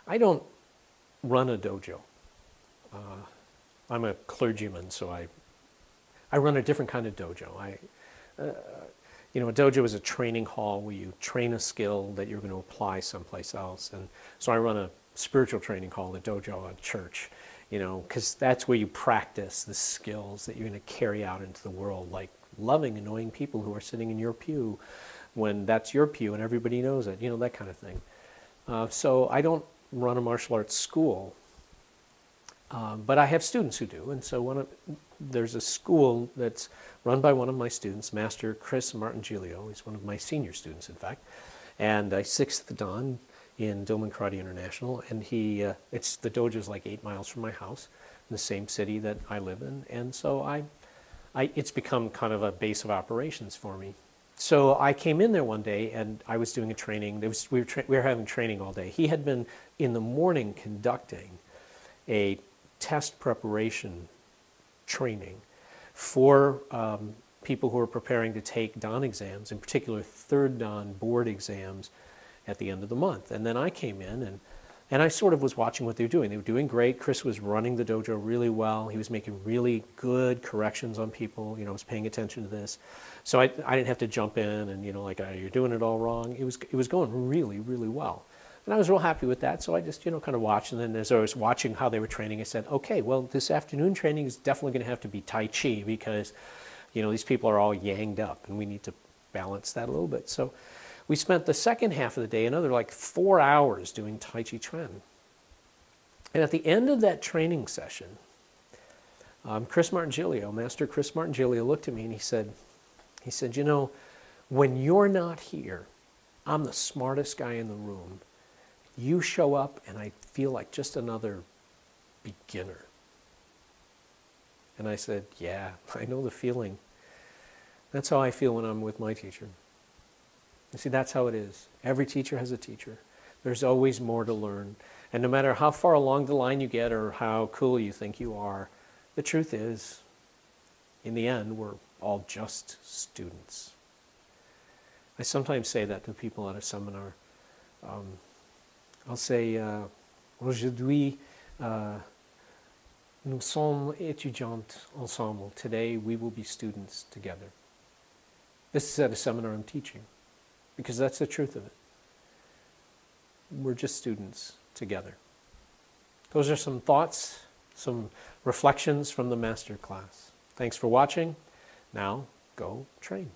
I don't run a dojo. I'm a clergyman, so I run a different kind of dojo. A dojo is a training hall where you train a skill that you're going to apply someplace else. And so I run a spiritual training hall, the dojo at church, because that's where you practice the skills that you're going to carry out into the world, like loving annoying people who are sitting in your pew when that's your pew and everybody knows it, that kind of thing. So I don't run a martial arts school, but I have students who do. And so there's a school that's run by one of my students, Master Chris Martingilio. He's one of my senior students, in fact. And I 6th Dan in Doman Karate International. And the dojo's like 8 miles from my house, in the same city that I live in. And so it's become kind of a base of operations for me. So I came in there one day and I was doing a training. We were having training all day. He had been in the morning conducting a test preparation training for people who are preparing to take Dan exams, in particular 3rd Dan board exams at the end of the month. And then I came in and I sort of was watching what they were doing. They were doing great. Chris was running the dojo really well. He was making really good corrections on people. I was paying attention to this. So I didn't have to jump in and, you're doing it all wrong. It was going really, really well. And I was real happy with that. So I just, kind of watched. And then as I was watching how they were training, I said, okay, well, this afternoon training is definitely going to have to be Tai Chi because, these people are all yanged up and we need to balance that a little bit. So we spent the second half of the day, another like 4 hours doing Tai Chi Chuan. And at the end of that training session, Chris Martingilio, Master Chris Martingilio, looked at me and he said, when you're not here, I'm the smartest guy in the room. You show up and I feel like just another beginner. And I said, yeah, I know the feeling. That's how I feel when I'm with my teacher. You see, that's how it is. Every teacher has a teacher. There's always more to learn. And no matter how far along the line you get or how cool you think you are, the truth is, in the end, we're all just students. I sometimes say that to people at a seminar. I'll say, aujourd'hui, nous sommes étudiantes ensemble. Today, we will be students together. This is at a seminar I'm teaching, because that's the truth of it. We're just students together. Those are some thoughts, some reflections from the MasterClass. Thanks for watching. Now, go train.